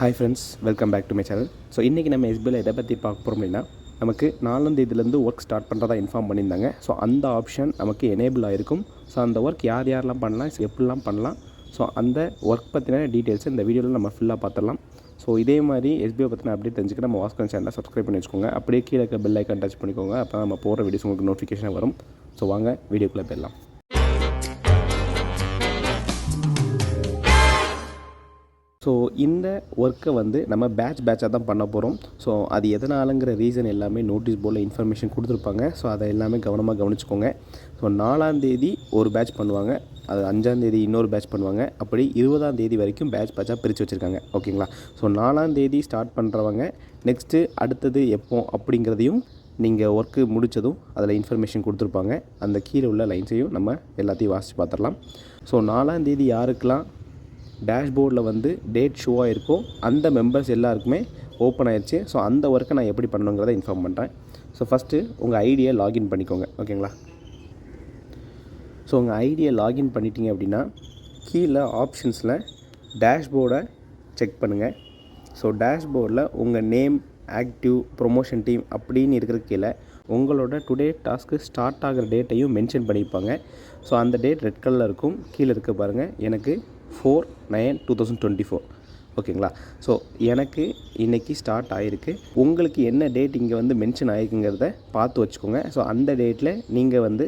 Hi friends, welcome back to my channel. So இன்றைக்கி நம்ம எஸ்பிஐயில் எதை பற்றி பார்க்க போகிறோம் அப்படின்னா, நமக்கு 4ஆம் தேதியிலேருந்து ஒர்க் ஸ்டார்ட் பண்ணுறதா இன்ஃபார்ம் பண்ணியிருந்தாங்க. ஸோ அந்த ஆப்ஷன் நமக்கு எனேபிள் ஆகிருக்கும். ஸோ அந்த ஒர்க் யாரெல்லாம் பண்ணலாம், எப்படிலாம் பண்ணலாம், ஸோ அந்த ஒர்க் பற்றின டீட்டெயில்ஸ் இந்த வீடியோவில் நம்ம ஃபுல்லாக பார்த்துடலாம். ஸோ இதே மாதிரி எஸ்பிஐ பற்றின அப்டேட் தெரிஞ்சுக்க நம்ம வாஸ்கன் சேனலை சப்ஸ்கிரைப் பண்ணி வச்சுக்கோங்க. அப்படியே கீழே இருக்க பெல் ஐக்கான் டச் பண்ணிக்கோங்க. அப்போ நம்ம போகிற வீடியோஸ் உங்களுக்கு நோட்டிஃபிகேஷன் வரும். ஸோ வாங்க வீடியோக்குள்ளே போயிடலாம். ஸோ இந்த ஒர்க்கை நம்ம பேட்சாக தான் பண்ண போகிறோம். ஸோ அது எதனாலங்கிற ரீசன் எல்லாமே நோட்டீஸ் போர்டில் இன்ஃபர்மேஷன் கொடுத்துருப்பாங்க. ஸோ அதை எல்லாமே கவனமாக கவனிச்சுக்கோங்க. ஸோ 4ஆம் தேதி ஒரு பேட்ச் பண்ணுவாங்க, அது 5ஆம் தேதி இன்னொரு பேட்ச் பண்ணுவாங்க, அப்படி 20ஆம் தேதி வரைக்கும் பேட்சாக பிரித்து வச்சுருக்காங்க. ஓகேங்களா? ஸோ 4ஆம் தேதி ஸ்டார்ட் பண்ணுறவங்க நெக்ஸ்ட்டு அடுத்தது எப்போ அப்படிங்கிறதையும் நீங்கள் ஒர்க்கு முடித்ததும் அதில் இன்ஃபர்மேஷன் கொடுத்துருப்பாங்க. அந்த கீழே உள்ள லைன்ஸையும் நம்ம எல்லாத்தையும் வாசித்து பார்த்துடலாம். ஸோ 4ஆம் தேதி யாருக்கெல்லாம் டேஷ்போர்டில் டேட் ஷோ ஆகிருக்கோ அந்த மெம்பர்ஸ் எல்லாருக்குமே ஓப்பன் ஆயிடுச்சு. ஸோ அந்த ஒர்க்கை நான் எப்படி பண்ணணுங்கிறத இன்ஃபார்ம் பண்ணுறேன். ஸோ ஃபஸ்ட்டு உங்கள் ஐடியை லாகின் பண்ணிக்கோங்க. ஓகேங்களா? ஸோ உங்கள் ஐடியை லாகின் பண்ணிட்டீங்க அப்படின்னா கீழே ஆப்ஷன்ஸில் டேஷ்போர்டை செக் பண்ணுங்கள். ஸோ டேஷ்போர்டில் உங்கள் நேம், ஆக்டிவ், ப்ரொமோஷன் டீம் அப்படின்னு இருக்கிற கீழே உங்களோட டுடே டாஸ்க்கு ஸ்டார்ட் ஆகிற டேட்டையும் மென்ஷன் பண்ணியிருப்பாங்க. ஸோ அந்த டேட் ரெட் கலரில் இருக்கும். கீழே இருக்க பாருங்கள், எனக்கு 4/9/2024. ஓகேங்களா? ஸோ எனக்கு இன்றைக்கி ஸ்டார்ட் ஆகிருக்கு. உங்களுக்கு என்ன டேட் இங்கே மென்ஷன் ஆகிருக்குங்கிறத பார்த்து வச்சுக்கோங்க. ஸோ அந்த டேட்டில் நீங்கள்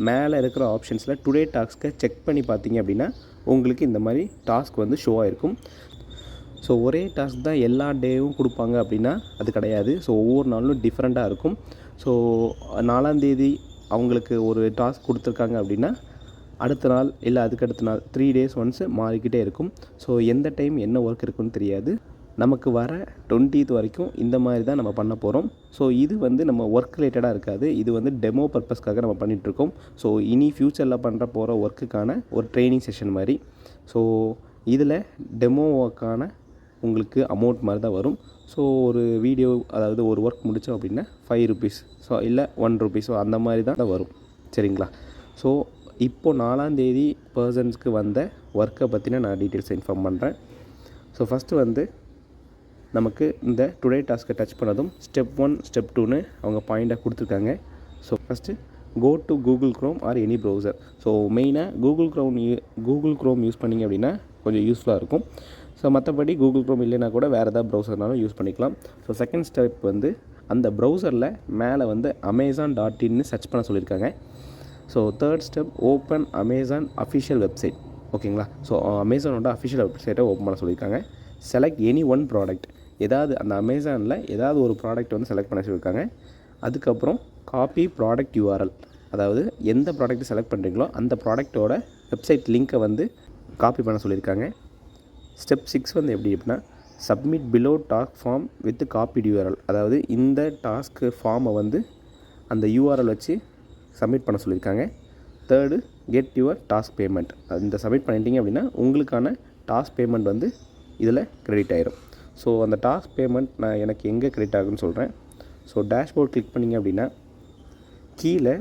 மேலே இருக்கிற ஆப்ஷன்ஸில் டுடே டாஸ்க்கை செக் பண்ணி பார்த்தீங்க அப்படின்னா உங்களுக்கு இந்த மாதிரி டாஸ்க் ஷோ ஆகிருக்கும். ஸோ ஒரே டாஸ்க் தான் எல்லா டேவும் கொடுப்பாங்க அப்படின்னா அது கிடையாது. ஸோ ஒவ்வொரு நாளும் டிஃப்ரெண்ட்டாக இருக்கும். ஸோ 4ஆம் தேதி அவங்களுக்கு ஒரு டாஸ்க் கொடுத்துருக்காங்க அப்படின்னா அடுத்த நாள் இல்லை அதுக்கடுத்த நாள் 3 days ஒன்ஸ் மாறிக்கிட்டே இருக்கும். ஸோ எந்த டைம் என்ன ஒர்க் இருக்குன்னு தெரியாது. நமக்கு வர 20th வரைக்கும் இந்த மாதிரி தான் நம்ம பண்ண போகிறோம். ஸோ இது நம்ம ஒர்க் ரிலேட்டடாக இருக்காது. இது டெமோ பர்பஸ்க்காக நம்ம பண்ணிகிட்ருக்கோம். ஸோ இனி ஃப்யூச்சரில் பண்ணுற போகிற ஒர்க்குக்கான ஒரு ட்ரைனிங் செஷன் மாதிரி. ஸோ இதில் டெமோவுக்கான உங்களுக்கு அமௌண்ட் மாதிரி தான் வரும். ஸோ ஒரு வீடியோ, அதாவது ஒரு ஒர்க் முடித்தோம் அப்படின்னா 5 rupees, ஸோ இல்லை 1 rupee, ஸோ அந்த மாதிரி தான் வரும். சரிங்களா? ஸோ இப்போது 4ஆம் தேதி பர்சன்ஸ்க்கு வந்த ஒர்க்கை பற்றின நான் டீட்டெயில்ஸ் இன்ஃபார்ம் பண்ணுறேன். ஸோ ஃபஸ்ட்டு நமக்கு இந்த டுடே டாஸ்க்கை டச் பண்ணதும் ஸ்டெப் 1, ஸ்டெப் 2ன்னு அவங்க பாயிண்டாக கொடுத்துருக்காங்க. So first go to Google Chrome or any browser. So மெயினாக கூகுள் க்ரோம் யூஸ் பண்ணிங்க அப்படின்னா கொஞ்சம் யூஸ்ஃபுல்லாக இருக்கும். ஸோ மற்றபடி கூகுள் க்ரோம் இல்லைனா கூட வேறு ஏதாவது ப்ரௌசர்னாலும் யூஸ் பண்ணிக்கலாம். ஸோ செகண்ட் ஸ்டெப் அந்த ப்ரௌசரில் மேலே amazon.in சர்ச் பண்ண சொல்லியிருக்காங்க. So third step open Amazon official website. ஓகேங்களா? ஸோ அமேசானோட அஃபிஷியல் வெப்சைட்டை ஓப்பன் பண்ண சொல்லியிருக்காங்க. செலக்ட் எனி ஒன் ப்ராடக்ட், ஏதாவது அந்த அமேசானில் ஏதாவது ஒரு ப்ராடக்ட் செலக்ட் பண்ண சொல்லியிருக்காங்க. அதுக்கப்புறம் காப்பி ப்ராடக்ட் URL, அதாவது எந்த ப்ராடக்ட் செலக்ட் பண்ணுறீங்களோ அந்த ப்ராடக்ட்டோட வெப்சைட் லிங்க்கை காப்பி பண்ண சொல்லியிருக்காங்க. ஸ்டெப் 6 எப்படி அப்படின்னா submit below task form with copied URL, அதாவது இந்த டாஸ்க்கு ஃபார்மை அந்த URL வச்சு சப்மிட் பண்ண சொல்லியிருக்காங்க. Third get your task payment. இந்த சப்மிட் பண்ணிட்டீங்க அப்படின்னா உங்களுக்கான டாஸ்க் பேமெண்ட் இதில் கிரெடிட் ஆகிரும். ஸோ அந்த டாஸ்க் பேமெண்ட் நான் எனக்கு எங்கே கிரெடிட் ஆகுன்னு சொல்கிறேன். ஸோ டேஷ்போர்ட் கிளிக் பண்ணிங்க அப்படின்னா கீழே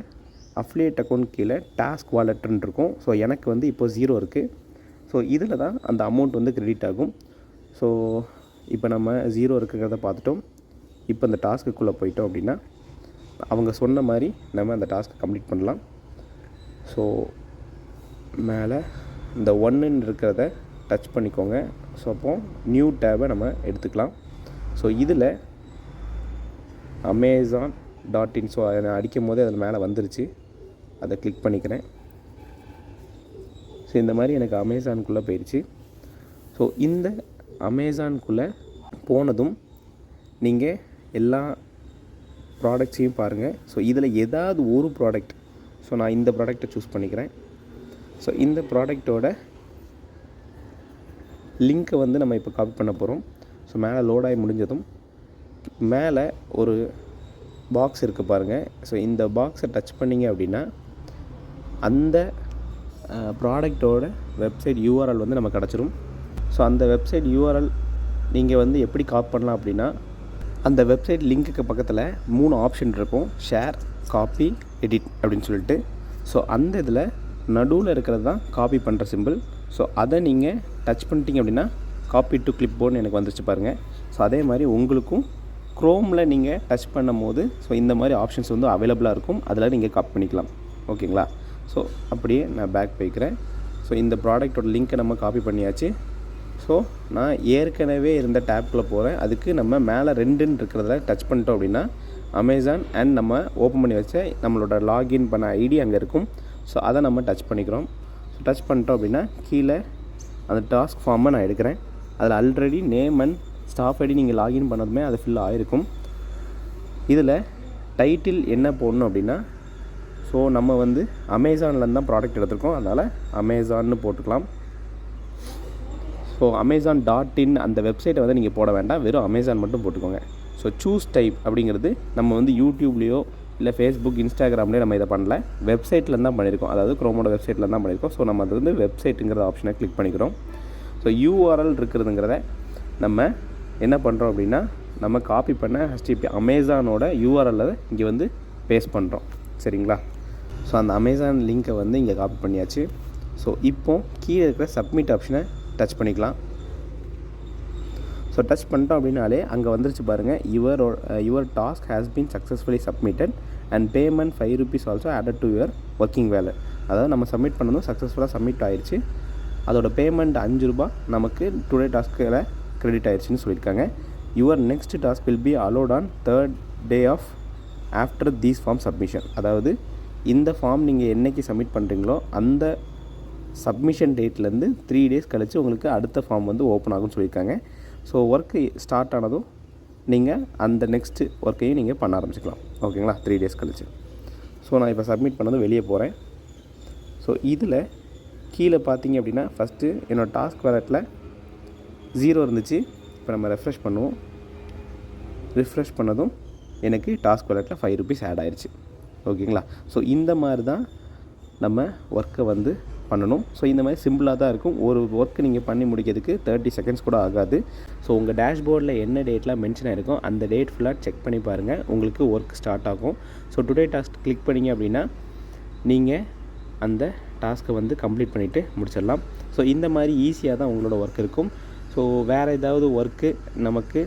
அஃபிலியேட் அக்கௌண்ட் கீழே டாஸ்க் வாலெட்னு இருக்கும். ஸோ எனக்கு இப்போ 0 இருக்குது. ஸோ இதில் தான் அந்த அமௌண்ட் கிரெடிட் ஆகும். ஸோ இப்போ நம்ம 0 இருக்குங்கிறத பார்த்துட்டோம். இப்போ அந்த டாஸ்க்குள்ளே போயிட்டோம் அப்படின்னா அவங்க சொன்ன மாதிரி நம்ம அந்த டாஸ்க்கை கம்ப்ளீட் பண்ணலாம். ஸோ மேலே இந்த 1ன்னு இருக்கிறத டச் பண்ணிக்கோங்க. ஸோ அப்போ நியூ டேபை நம்ம எடுத்துக்கலாம். ஸோ இதில் amazon.in, ஸோ அதை அடிக்கும் போதே அதில் மேலே வந்துருச்சு. அதை கிளிக் பண்ணிக்கிறேன். ஸோ இந்த மாதிரி எனக்கு அமேசானுக்குள்ளே போயிடுச்சு. ஸோ இந்த அமேசானுக்குள்ளே போனதும் நீங்கள் எல்லா ப்ராடக்ட்ஸையும் பாருங்கள். ஸோ இதில் ஏதாவது ஒரு ப்ராடக்ட், ஸோ நான் இந்த ப்ராடக்டை சூஸ் பண்ணிக்கிறேன். ஸோ இந்த ப்ராடக்டோட லிங்க்கை நம்ம இப்போ காப்பி பண்ண போகிறோம். ஸோ மேலே லோடாகி முடிஞ்சதும் மேலே ஒரு பாக்ஸ் இருக்குது பாருங்கள். ஸோ இந்த பாக்ஸை டச் பண்ணிங்க அப்படின்னா அந்த ப்ராடக்டோட வெப்சைட் URL நம்ம கிடச்சிரும். ஸோ அந்த வெப்சைட் URL நீங்கள் எப்படி காப்பி பண்ணலாம் அப்படின்னா அந்த வெப்சைட் லிங்க்குக்கு பக்கத்தில் 3 ஆப்ஷன் இருக்கும். ஷேர், காப்பி, எடிட் அப்படின்னு சொல்லிட்டு. ஸோ அந்த இதில் நடுவில் இருக்கிறது தான் காப்பி பண்ணுற சிம்பிள். ஸோ அதை நீங்கள் டச் பண்ணிட்டீங்க அப்படின்னா காப்பி டு கிளிப் போர்டுன்னு எனக்கு வந்துருச்சு பாருங்கள். ஸோ அதே மாதிரி உங்களுக்கும் க்ரோமில் நீங்கள் டச் பண்ணும் போது ஸோ இந்த மாதிரி ஆப்ஷன்ஸ் வந்து அவைலபிளாக இருக்கும். அதில் நீங்கள் காப்பி பண்ணிக்கலாம். ஓகேங்களா? ஸோ அப்படியே நான் பேக் போய்க்கிறேன். ஸோ இந்த ப்ராடக்டோட லிங்க்கை நம்ம காப்பி பண்ணியாச்சு. ஸோ நான் ஏற்கனவே இருந்த டேப்குள்ளே போகிறேன். அதுக்கு நம்ம மேலே 2ன்னு இருக்கிறத டச் பண்ணிட்டோம் அப்படின்னா அமேசான் அண்ட் நம்ம ஓப்பன் பண்ணி வச்ச நம்மளோட லாகின் பண்ண ஐடி அங்கே இருக்கும். ஸோ அதை நம்ம டச் பண்ணிக்கிறோம். ஸோ டச் பண்ணிட்டோம் அப்படின்னா கீழே அந்த டாஸ்க் ஃபார்மை நான் எடுக்கிறேன். அதில் already name and staff ID நீங்கள் லாகின் பண்ணதுமே அது ஃபில் ஆகிருக்கும். இதில் டைட்டில் என்ன போடணும் அப்படின்னா ஸோ நம்ம வந்து அமேசான்லேருந்து தான் ப்ராடக்ட் எடுத்துருக்கோம். அதனால் அமேசான்னு போட்டுக்கலாம். ஸோ Amazon.in அந்த வெப்சைட்டை வந்து நீங்கள் போட வேண்டாம், வெறும் அமேசான் மட்டும் போட்டுக்கோங்க. ஸோ சூஸ் டைப் அப்படிங்கிறது நம்ம வந்து யூடியூப்லேயோ இல்லை ஃபேஸ்புக் இன்ஸ்டாகிராம்லேயோ நம்ம இதை பண்ணல, வெப்சைட்டில் தான் பண்ணியிருக்கோம். அதாவது க்ரோமோட வெப்சைட்டில் தான் பண்ணியிருக்கோம். ஸோ நம்ம அது வந்து வெப்சைட்டுங்கிற ஆப்ஷனை கிளிக் பண்ணிக்கிறோம். ஸோ URL இருக்கிறதுங்கிறத நம்ம என்ன பண்ணுறோம் அப்படின்னா நம்ம காப்பி பண்ண HTTP அமேசானோட URL இங்கே வந்து பேஸ்ட் பண்ணுறோம். சரிங்களா? ஸோ அந்த அமேசான் லிங்க்கை வந்து இங்கே காப்பி பண்ணியாச்சு. ஸோ இப்போ கீழே இருக்கிற சப்மிட் ஆப்ஷனை டச் பண்ணிக்கலாம். ஸோ டச் பண்ணிட்டோம் அப்படின்னாலே அங்கே வந்துருச்சு பாருங்கள், your task has been successfully submitted and payment ₹5 also added to your working wallet. அதாவது நம்ம சப்மிட் பண்ணதும் சக்ஸஸ்ஃபுல்லாக சப்மிட் ஆயிடுச்சு. அதோட பேமெண்ட் ₹5 நமக்கு டுடே டாஸ்க்கில் கிரெடிட் ஆயிடுச்சுன்னு சொல்லியிருக்காங்க. Your next task will be allot on 3rd day of after these form submission. அதாவது இந்த ஃபார்ம் நீங்கள் என்றைக்கு சப்மிட் பண்ணுறீங்களோ அந்த சப்மிஷன் டேட்லேருந்து 3 days கழித்து உங்களுக்கு அடுத்த ஃபார்ம் வந்து ஓப்பன் ஆகும்னு சொல்லியிருக்காங்க. ஸோ ஒர்க்கு ஸ்டார்ட் ஆனதும் நீங்கள் அந்த நெக்ஸ்ட்டு ஒர்க்கையும் நீங்கள் பண்ண ஆரம்பிச்சிக்கலாம். ஓகேங்களா? 3 days கழிச்சு. ஸோ நான் இப்போ சப்மிட் பண்ணதும் வெளியே போகிறேன். ஸோ இதில் கீழே பார்த்தீங்க அப்படின்னா ஃபஸ்ட்டு என்னோடய டாஸ்க் வேலட்டில் 0 இருந்துச்சு. இப்போ நம்ம ரெஃப்ரெஷ் பண்ணுவோம். ரிஃப்ரெஷ் பண்ணதும் எனக்கு டாஸ்க் வேலட்டில் ₹5 ஆட் ஆயிடுச்சு. ஓகேங்களா? ஸோ இந்த மாதிரி தான் நம்ம ஒர்க்கை வந்து பண்ணணும். ஸோ இந்த மாதிரி சிம்பிளாக தான் இருக்கும். ஒரு ஒர்க்கு நீங்கள் பண்ணி முடிக்கிறதுக்கு 30 seconds கூட ஆகாது. ஸோ உங்கள் டேஷ்போர்டில் என்ன டேட்லாம் மென்ஷன் ஆகிருக்கும் அந்த டேட் ஃபுல்லாக செக் பண்ணி பாருங்கள், உங்களுக்கு ஒர்க் ஸ்டார்ட் ஆகும். ஸோ டுடே டாஸ்க் கிளிக் பண்ணிங்க அப்படின்னா நீங்கள் அந்த டாஸ்க்கை வந்து கம்ப்ளீட் பண்ணிவிட்டு முடிச்சிடலாம். ஸோ இந்த மாதிரி ஈஸியாக தான் உங்களோட ஒர்க் இருக்கும். ஸோ வேறு ஏதாவது ஒர்க்கு நமக்கு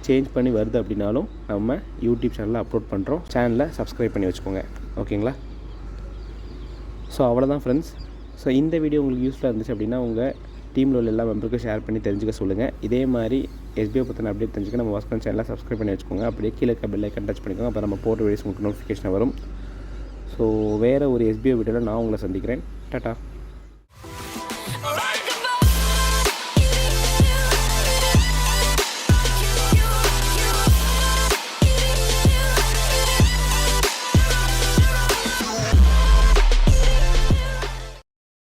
சேஞ்ச் பண்ணி வருது அப்படின்னாலும் நம்ம யூடியூப் சேனலில் அப்லோட் பண்ணுறோம். சேனலை சப்ஸ்கிரைப் பண்ணி வச்சுக்கோங்க. ஓகேங்களா? ஸோ அவ்வளோதான் ஃப்ரெண்ட்ஸ். ஸோ இந்த வீடியோ உங்களுக்கு யூஸ்ஃபுல்லாக இருந்துச்சு அப்படின்னா உங்கள் டீமில் உள்ள எல்லா மெம்பருக்கும் ஷேர் பண்ணி தெரிஞ்சுக்க சொல்லுங்கள். இதே மாதிரி SBO பற்றின அப்டேட் தெரிஞ்சுக்க நம்ம வாஸ்கன் சேனலை சப்ஸ்கிரைப் பண்ணி வச்சுக்கோங்க. அப்படியே கீழே இருக்க பெல் ஐக்கன் டச் பண்ணிக்கோங்க. அப்போ நம்ம போட்ட வீடியோஸ் உங்களுக்கு நோட்டிஃபிகேஷன் வரும். ஸோ வேறு ஒரு SBO வீடியோவில் நான் உங்களை சந்திக்கிறேன். டாட்டா.